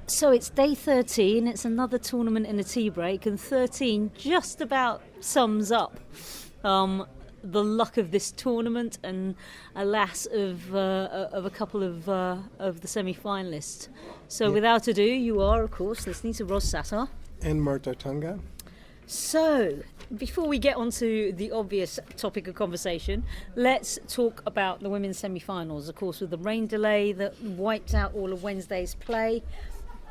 So it's day 13, it's another tournament in a TeaBreak, and 13 just about sums up the luck of this tournament and, alas, of a couple of the semi-finalists. So without ado, you are, of course, listening to Ros Satar. And Mert Ertunga. So, before we get on to the obvious topic of conversation, let's talk about the women's semi-finals. Of course, with the rain delay that wiped out all of Wednesday's play,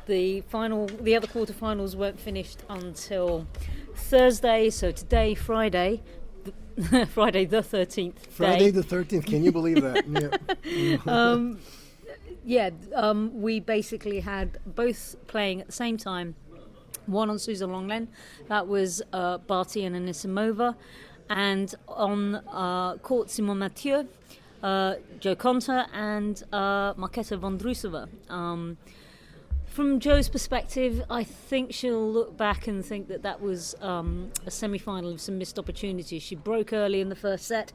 the other quarterfinals weren't finished until Thursday. So today, Friday Friday the 13th. Friday the 13th. Can you believe that? Yeah. We basically had both playing at the same time. One on Susan Lenglen, that was Barty and Anisimova, and on court Simon Mathieu, Jo Konta and Marketa Vondrousova. From Jo's perspective, I think she'll look back and think that was a semi-final of some missed opportunities. She broke early in the first set,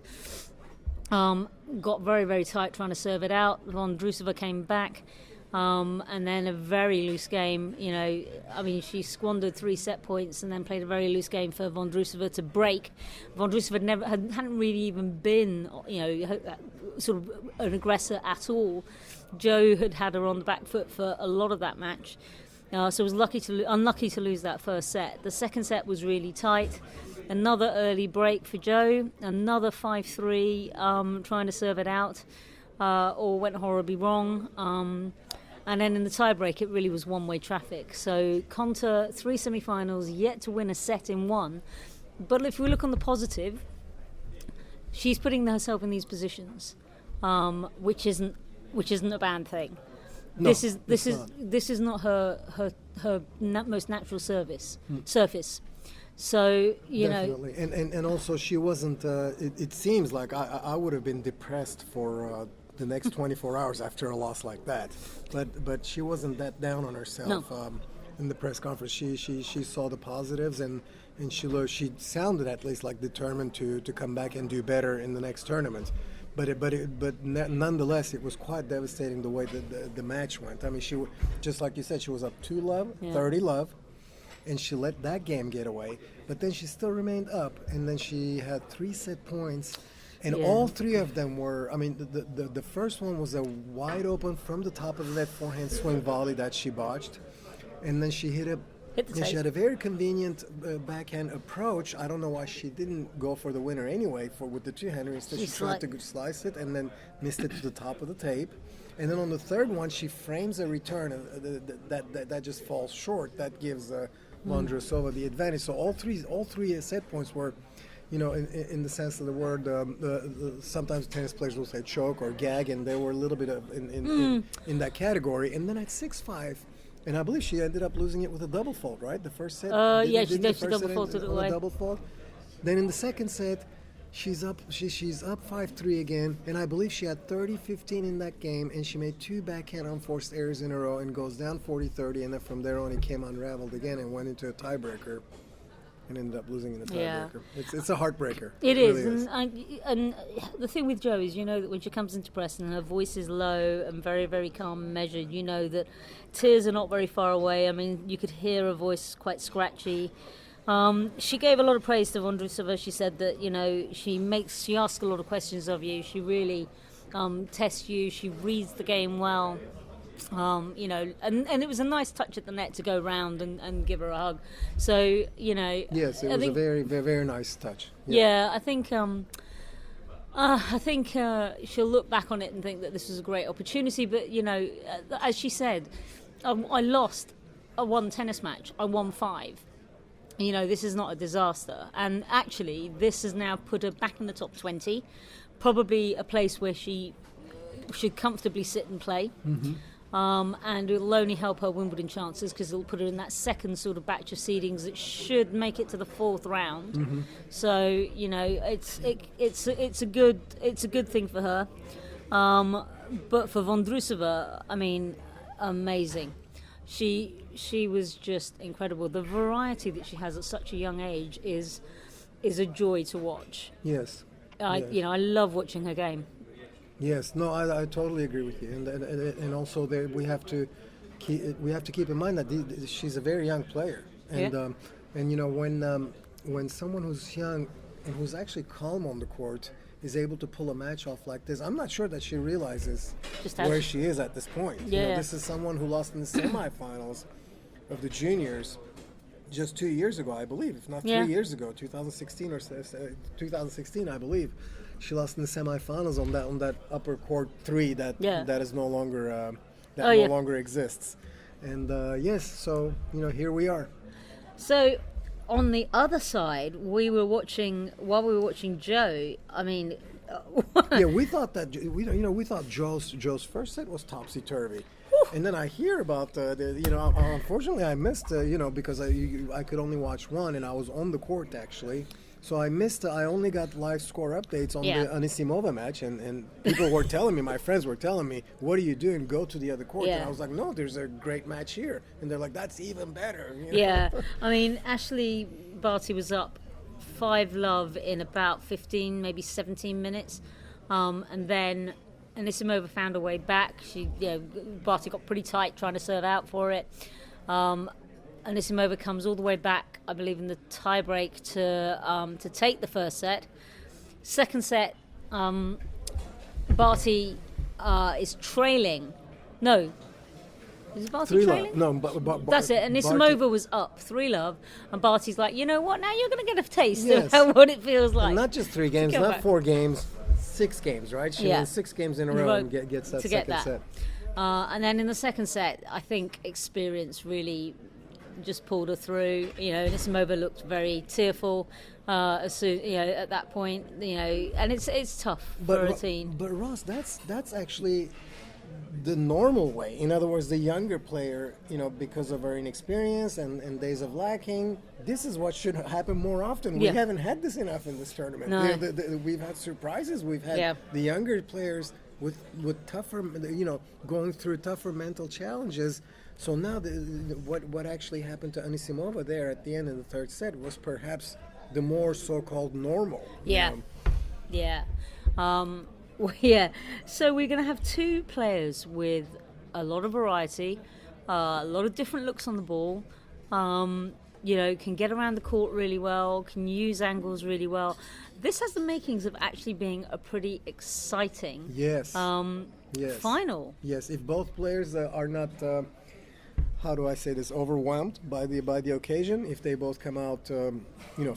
got very, very tight trying to serve it out. Vondrousova came back, and then a very loose game. She squandered 3 set points and then played a very loose game for Vondrousova to break. Vondrousova hadn't really even been, sort of an aggressor at all. Jo had her on the back foot for a lot of that match, so was unlucky to lose that first set. The second set was really tight. Another early break for Jo, another 5-3 trying to serve it out, all went horribly wrong. And then in the tiebreak, it really was one-way traffic. So Konta, 3 semi-finals, yet to win a set in one. But if we look on the positive, she's putting herself in these positions, which isn't a bad thing. No, this is not her most natural surface. So definitely. And also she wasn't. It seems like I would have been depressed for the next 24 hours after a loss like that. But she wasn't that down on herself. No. In the press conference, she saw the positives and she sounded at least like determined to come back and do better in the next tournament. But nonetheless, it was quite devastating the way that the match went. I mean, she, just like you said, she was up 2-love, 30-love, and she let that game get away. But then she still remained up, and then she had 3 set points, and all 3 of them were. I mean, the first one was a wide open from the top of the net forehand swing volley that she botched, and then she hit and she had a very convenient backhand approach. I don't know why she didn't go for the winner anyway with the two-hander. Instead, she tried to slice it and then missed it to the top of the tape. And then on the third one, she frames a return that just falls short. That gives Vondrousova the advantage. So all three set points were, in the sense of the word, sometimes tennis players will say choke or gag, and they were a little bit in that category. And then at 6-5. And I believe she ended up losing it with a double fault, right? The first set. She double faulted it away. Double fault. Then in the second set, she's up 5-3 again, and I believe she had 30-15 in that game, and she made 2 backhand unforced errors in a row and goes down 40-30, and then from there on it came unraveled again and went into a tiebreaker. And ended up losing in a tiebreaker. It's a heartbreaker. It is. Really and the thing with Jo is, that when she comes into press and her voice is low and very, very calm and measured, that tears are not very far away. I mean, you could hear her voice quite scratchy. She gave a lot of praise to Vondrousova. She said that, she asks a lot of questions of you. She really tests you. She reads the game well. And it was a nice touch at the net to go round and give her a hug. So, Yes, it was a very, very, very nice touch. Yeah, I think she'll look back on it and think that this was a great opportunity. But, as she said, I lost a 1 tennis match. I won 5. This is not a disaster. And actually, this has now put her back in the top 20, probably a place where she should comfortably sit and play. Mm-hmm. And it will only help her Wimbledon chances because it'll put her in that second sort of batch of seedings that should make it to the 4th round. Mm-hmm. So it's a good thing for her. But for Vondrousova, I mean, amazing. She was just incredible. The variety that she has at such a young age is a joy to watch. Yes. I love watching her game. Yes, no, I totally agree with you, and also we have to we have to keep in mind that she's a very young player, and and you know when someone who's young and who's actually calm on the court is able to pull a match off like this, I'm not sure that she realizes where she is at this point. Yeah. You know, this is someone who lost in the semifinals of the juniors just 2 years ago, I believe, if not 3 years ago, 2016 or 2016, I believe. She lost in the semifinals on that upper court three that is no longer no longer exists. And yes, so you know, here we are. So on the other side, while we were watching Joe, I mean, we thought that we thought Joe's first set was topsy turvy. And then I hear about unfortunately I missed because I could only watch one, and I was on the court actually. So I only got live score updates on the Anisimova match, and people were telling me, my friends were telling me, what are you doing? Go to the other court. And I was like, no, there's a great match here. And they're like, that's even better. You know? Yeah, I mean, Ashley Barty was up 5-love in about 15, maybe 17 minutes. And then Anisimova found her way back. Barty got pretty tight trying to serve out for it. Anisimova comes all the way back, I believe, in the tie-break to take the first set. Second set, Barty is trailing. No. Is Barty trailing? No, that's it. Anisimova was up 3-love, and Barty's like, you know what? Now you're going to get a taste Yes. of what it feels like. And not just 3 games, not 4 games, 6 games, right? She wins 6 games in a row and gets that second set. And then in the second set, I think experience really just pulled her through. Anisimova looked very tearful as soon, at that point. And it's tough for a teen. But Ros, that's actually the normal way. In other words, the younger player, because of her inexperience and days of lacking, this is what should happen more often. We haven't had this enough in this tournament. No. We've had surprises. We've had the younger players with tougher, going through tougher mental challenges. So now, what actually happened to Anisimova there at the end of the third set was perhaps the more so-called normal. Yeah. So we're going to have 2 players with a lot of variety, a lot of different looks on the ball. Can get around the court really well, can use angles really well. This has the makings of actually being a pretty exciting final. Yes, if both players are not, how do I say this, overwhelmed by the occasion, if they both come out,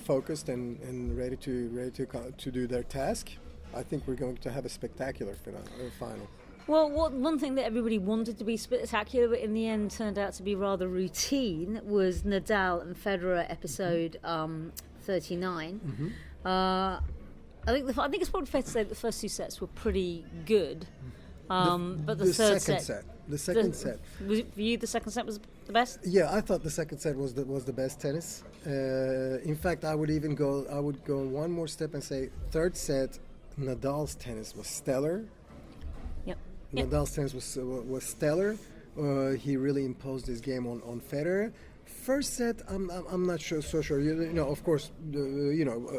focused and ready to do their task, I think we're going to have a spectacular final. Well, one thing that everybody wanted to be spectacular, but in the end turned out to be rather routine, was Nadal and Federer episode 39. Mm-hmm. I think it's probably fair to say that the first 2 sets were pretty good, but the third set. The second set. Was it for you the second set was the best? Yeah, I thought the second set was the best tennis. In fact, I would go one more step and say third set, Nadal's tennis was stellar. Nadal's tennis was stellar. He really imposed his game on Federer. First set, I'm not so sure. Of course,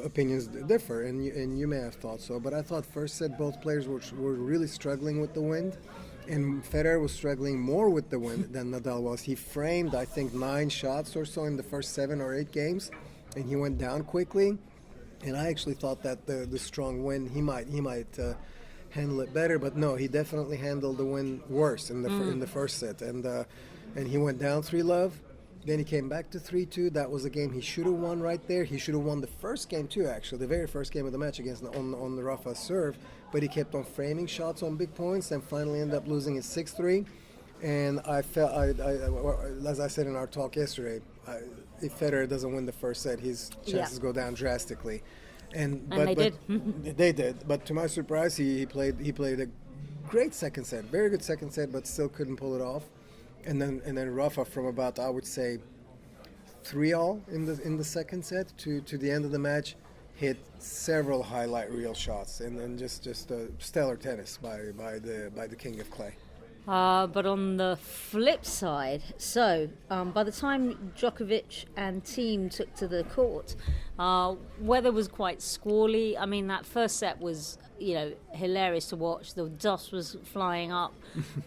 opinions differ, and you may have thought so. But I thought first set both players were really struggling with the wind, and Federer was struggling more with the wind than Nadal was. He framed, I think, 9 shots or so in the first 7 or 8 games, and he went down quickly. And I actually thought that the strong wind he might handle it better, but no, he definitely handled the wind worse in the first set, and he went down 3-love. Then he came back to 3-2. That was a game he should have won right there. He should have won the first game too, actually, the very first game of the match on the Rafa serve. But he kept on framing shots on big points, and finally ended up losing his 6-3. And I felt, as I said in our talk yesterday, if Federer doesn't win the first set, his chances go down drastically. But they did. But to my surprise, he played a great second set, very good second set, but still couldn't pull it off. And then Rafa, from about, I would say, 3-all in the second set to the end of the match, hit several highlight reel shots, and then just stellar tennis by the king of clay. But on the flip side, so by the time Djokovic and team took to the court, weather was quite squally. I mean, that first set was, hilarious to watch. The dust was flying up.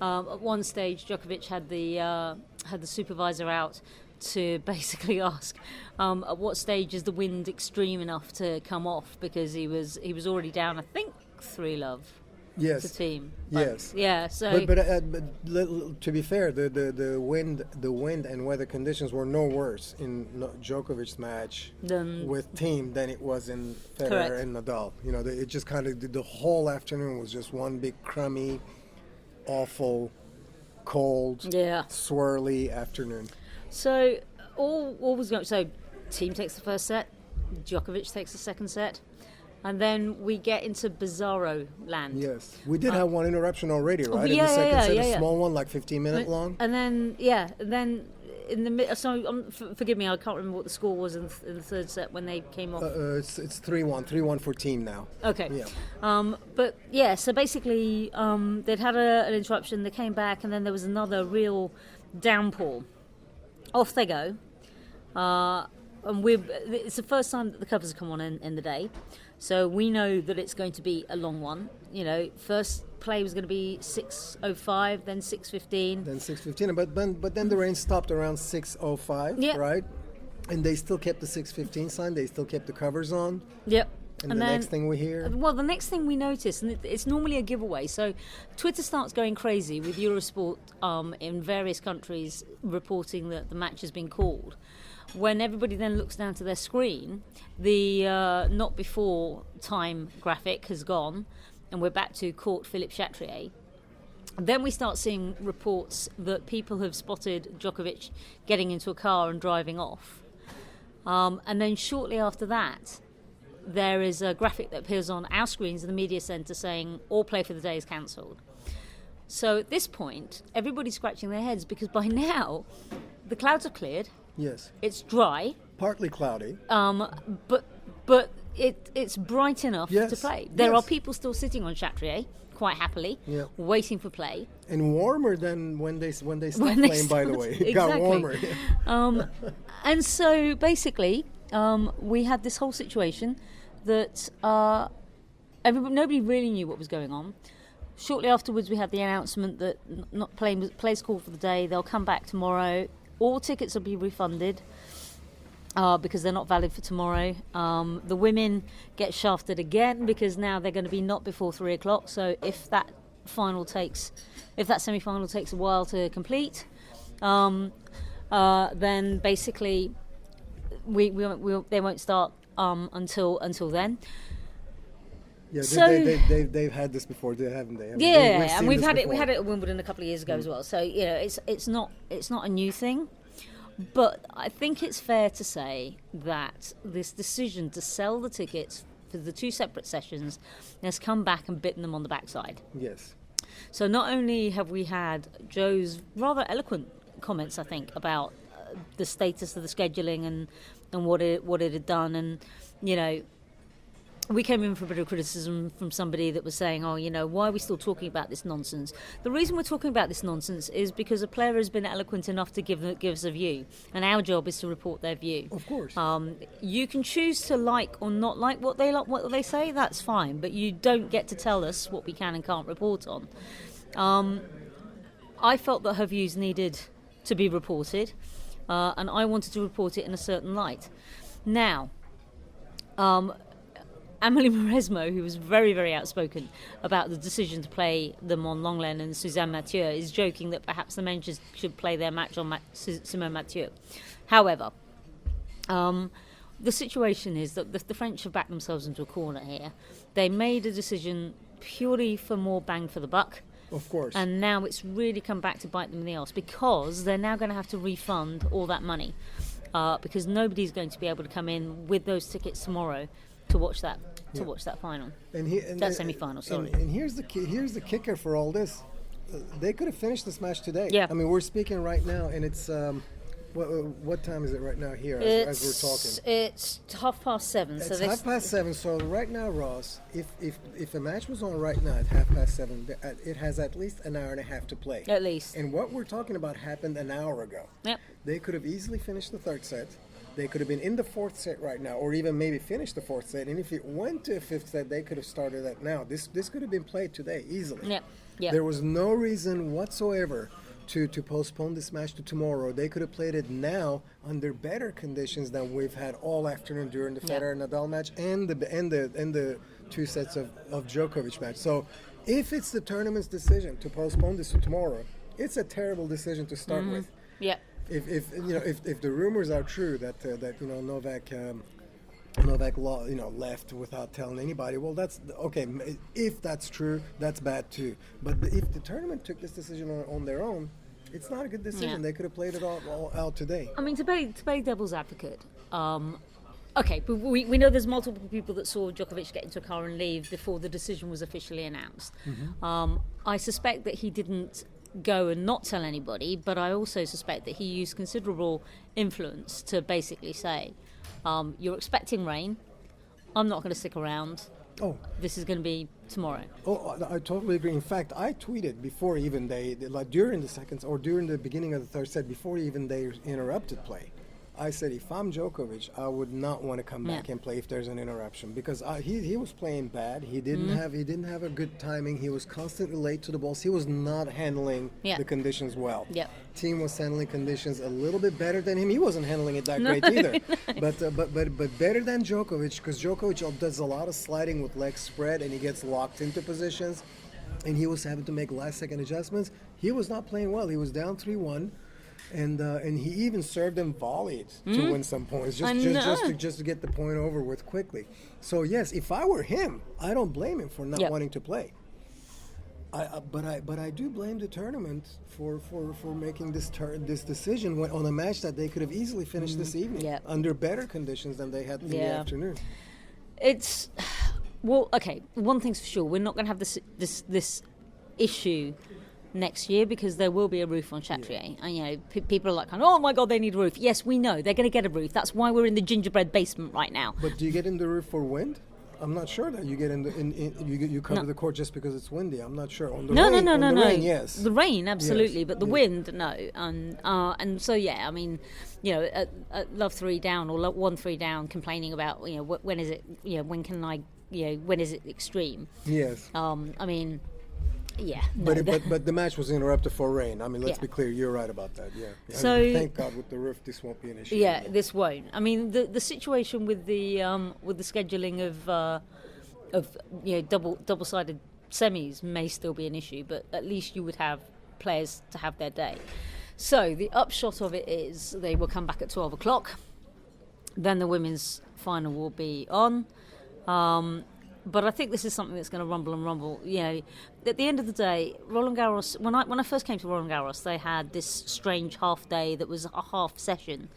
At one stage, Djokovic had the supervisor out to basically ask at what stage is the wind extreme enough to come off, because he was already down, I think, 3-love. Yes. The team. Yes. Yeah. So. But to be fair, the wind and weather conditions were no worse in Djokovic's match with team than it was in Federer Correct. and Nadal. It just kind of the whole afternoon was just one big crummy, awful, cold, swirly afternoon. So all was going. So team takes the first set, Djokovic takes the second set. And then we get into bizarro land. Yes. We did have one interruption already, right? Yeah, in the second set, a yeah. small one, like 15-minute long. And then, in the middle, so forgive me, I can't remember what the score was in the third set when they came off. It's 3-1 for team now. Okay. Yeah. So basically, they'd had an interruption, they came back, and then there was another real downpour. Off they go. And it's the first time that the covers have come on in the day. So we know that it's going to be a long one. First play was going to be 6:05, then 6:15. Then 6:15, but then the rain stopped around 6:05, right? And they still kept the 6:15 sign. They still kept the covers on. Yep. And the next thing we hear? Well, the next thing we notice, and it's normally a giveaway, so Twitter starts going crazy with Eurosport in various countries reporting that the match has been called. When everybody then looks down to their screen, the not before time graphic has gone, and we're back to court Philippe Chatrier. Then we start seeing reports that people have spotted Djokovic getting into a car and driving off. And then shortly after that, there is a graphic that appears on our screens in the media centre saying all play for the day is cancelled. So at this point, everybody's scratching their heads, because by now the clouds have cleared. Yes. It's dry. Partly cloudy. But it's bright enough to play. There are people still sitting on Chatrier quite happily, waiting for play. And warmer than when they stopped playing, by the way. It got warmer. And so basically, we had this whole situation that nobody really knew what was going on. Shortly afterwards, we had the announcement that play's called for the day. They'll come back tomorrow. All tickets will be refunded because they're not valid for tomorrow. The women get shafted again because now they're going to be not before 3:00. So if that semi-final takes a while to complete, then basically they won't start until then. Yeah, so they've had this before, haven't they? And we've had it. We had it at Wimbledon a couple of years ago as well. So it's not a new thing, but I think it's fair to say that this decision to sell the tickets for the two separate sessions has come back and bitten them on the backside. Yes. So not only have we had Joe's rather eloquent comments, I think, about the status of the scheduling and what it had done, and we came in for a bit of criticism from somebody that was saying, why are we still talking about this nonsense? The reason we're talking about this nonsense is because a player has been eloquent enough to give us a view, and our job is to report their view. Of course. You can choose to like or not like what they say, that's fine, but you don't get to tell us what we can and can't report on. I felt that her views needed to be reported, and I wanted to report it in a certain light. Now, Amélie Mauresmo, who was very, very outspoken about the decision to play them on Lenglen and Suzanne Mathieu, is joking that perhaps the men should play their match on Simone Mathieu. However, the situation is that the French have backed themselves into a corner here. They made a decision purely for more bang for the buck. Of course. And now it's really come back to bite them in the arse, because they're now going to have to refund all that money, because nobody's going to be able to come in with those tickets tomorrow to watch that final. That semi-final, sorry. And here's the kicker for all this. They could have finished this match today. Yeah. I mean, we're speaking right now, and it's What time is it right now here as we're talking? It's 7:30. It's 7:30. So right now, Ross, if a match was on right now at 7:30, it has at least an hour and a half to play. At least. And what we're talking about happened an hour ago. Yep. They could have easily finished the third set. They could have been in the fourth set right now, or even maybe finished the fourth set. And if it went to a fifth set, they could have started that now. This could have been played today easily. Yeah. Yeah. There was no reason whatsoever to postpone this match to tomorrow. They could have played it now under better conditions than we've had all afternoon during the Federer Nadal match and the 2 sets of Djokovic match. So if it's the tournament's decision to postpone this to tomorrow, it's a terrible decision to start with. Yeah. If the rumors are true that Novak left without telling anybody, well, that's okay. If that's true, that's bad too. But if the tournament took this decision on their own, it's not a good decision. Yeah. They could have played it all out today. I mean, to play devil's advocate, okay, but we know there's multiple people that saw Djokovic get into a car and leave before the decision was officially announced. I suspect that he didn't go and not tell anybody, but I also suspect that he used considerable influence to basically say, you're expecting rain, I'm not going to stick around. Oh, this is going to be tomorrow. Oh, I totally agree. In fact, I tweeted before even during the seconds or during the beginning of the third set, before even they interrupted play, I said, if I'm Djokovic, I would not want to come back and play if there's an interruption, because he was playing bad. He didn't have a good timing. He was constantly late to the balls. He was not handling the conditions well. Team was handling conditions a little bit better than him. He wasn't handling it that great either. But better than Djokovic, because Djokovic does a lot of sliding with legs spread and he gets locked into positions, and he was having to make last-second adjustments. He was not playing well. He was down 3-1. And he even served and volleyed to win some points, just to get the point over with quickly. So yes, if I were him, I don't blame him for not wanting to play. But I do blame the tournament for making this decision on a match that they could have easily finished this evening under better conditions than they had in the afternoon. It's okay. One thing's for sure: we're not going to have this issue next year, because there will be a roof on Chatrier. And people are like, oh my God, they need a roof. Yes, we know they're going to get a roof. That's why we're in the gingerbread basement right now. But do you get in the roof for wind? I'm not sure that you get you cover the court just because it's windy. I'm not sure. On the rain, yes. The rain, absolutely, but the wind, no. And so I mean, at Love 3 down or 1-3 down, complaining about when is it? When can I? When is it extreme? Yes. I mean. Yeah, but the match was interrupted for rain. I mean, let's be clear. You're right about that. Yeah. So thank God with the roof, this won't be an issue. Yeah, this won't. I mean, the situation with the scheduling of double-sided semis may still be an issue, but at least you would have players to have their day. So the upshot of it is they will come back at 12 o'clock. Then the women's final will be on. But I think this is something that's going to rumble and rumble. At the end of the day, Roland Garros, when I first came to Roland Garros, they had this strange half day that was a half session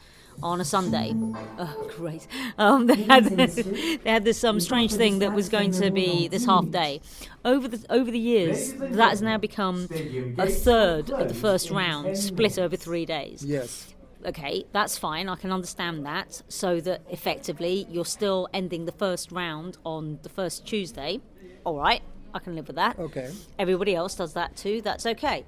on a Sunday. Oh, great. They had this strange thing that was going to be this half day. Over the years, that has now become a third of the first round, split over 3 days. Yes. Okay, that's fine. I can understand that. So that effectively you're still ending the first round on the first Tuesday. All right, I can live with that. Okay. Everybody else does that too. That's okay.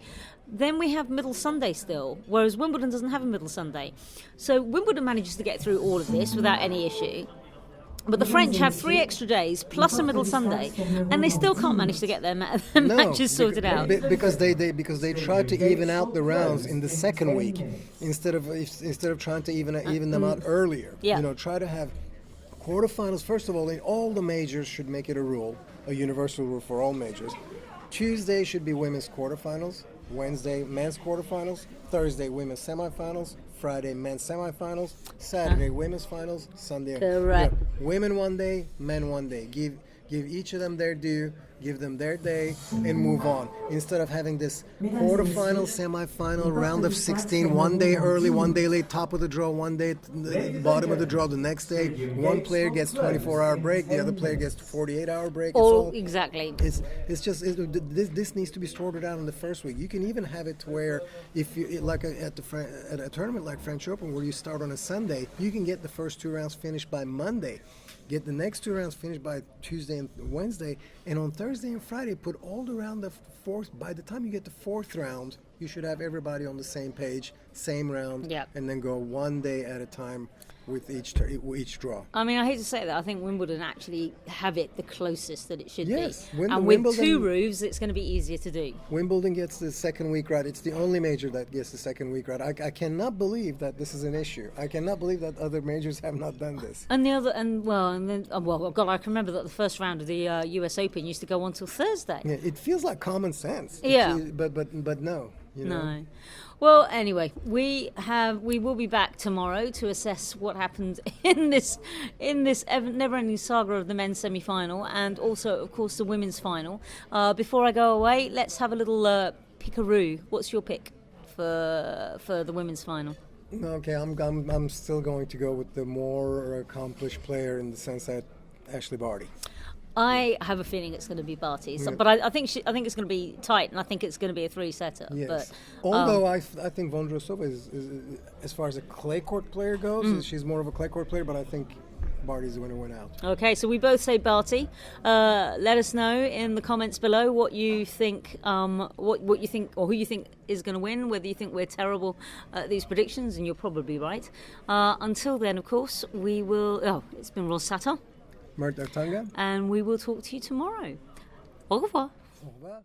Then we have Middle Sunday still, whereas Wimbledon doesn't have a Middle Sunday. So Wimbledon manages to get through all of this without any issue. But the French have 3 extra days plus a Middle Sunday, and they still can't manage to get their matches sorted out. Because they tried to even out the rounds in the second week instead of trying to even them out earlier. Yeah. Try to have quarterfinals. First of all, in all the majors should make it a universal rule for all majors. Tuesday should be women's quarterfinals. Wednesday, men's quarterfinals. Thursday, women's semifinals. Friday, men's semifinals. Saturday, women's finals. Sunday, correct. Women one day, men one day. Give each of them their due. give them their day, and move on. Instead of having this quarterfinal, semifinal, round of 16, one day early, one day late, top of the draw, one day the bottom of the draw the next day. One player gets 24-hour break, the other player gets 48-hour break. Exactly. This needs to be sorted out in the first week. You can even have it to where if you at a tournament like French Open where you start on a Sunday, you can get the first 2 rounds finished by Monday. Get the next 2 rounds finished by Tuesday and Wednesday, and on Thursday and Friday, put all the round of fourth. By the time you get the 4th round, you should have everybody on the same page, same round, and then go one day at a time with each draw. I mean, I hate to say that. I think Wimbledon actually have it the closest that it should be. And with Wimbledon, 2 roofs, it's going to be easier to do. Wimbledon gets the second week right. It's the only major that gets the second week right. I cannot believe that this is an issue. I cannot believe that other majors have not done this. And God, I can remember that the first round of the US Open used to go on till Thursday. Yeah, it feels like common sense. Yeah. But no. No. Well, anyway, we will be back tomorrow to assess what happened in this never-ending saga of the men's semi-final and also, of course, the women's final. Before I go away, let's have a little pickaroo. What's your pick for the women's final? Okay, I'm still going to go with the more accomplished player in the sense that Ashley Barty. I have a feeling it's going to be Barty, but I think it's going to be tight, and I think it's going to be a 3-setter. Yes. But, although I think Vondrousova is, as far as a clay court player goes, she's more of a clay court player, but I think Barty's going to win out. Okay, so we both say Barty. Let us know in the comments below what you think, what you think, or who you think is going to win. Whether you think we're terrible at these predictions, and you're probably right. Until then, of course, we will. It's been Ros Satar. Mert Ertunga. And we will talk to you tomorrow. Au revoir. Au revoir.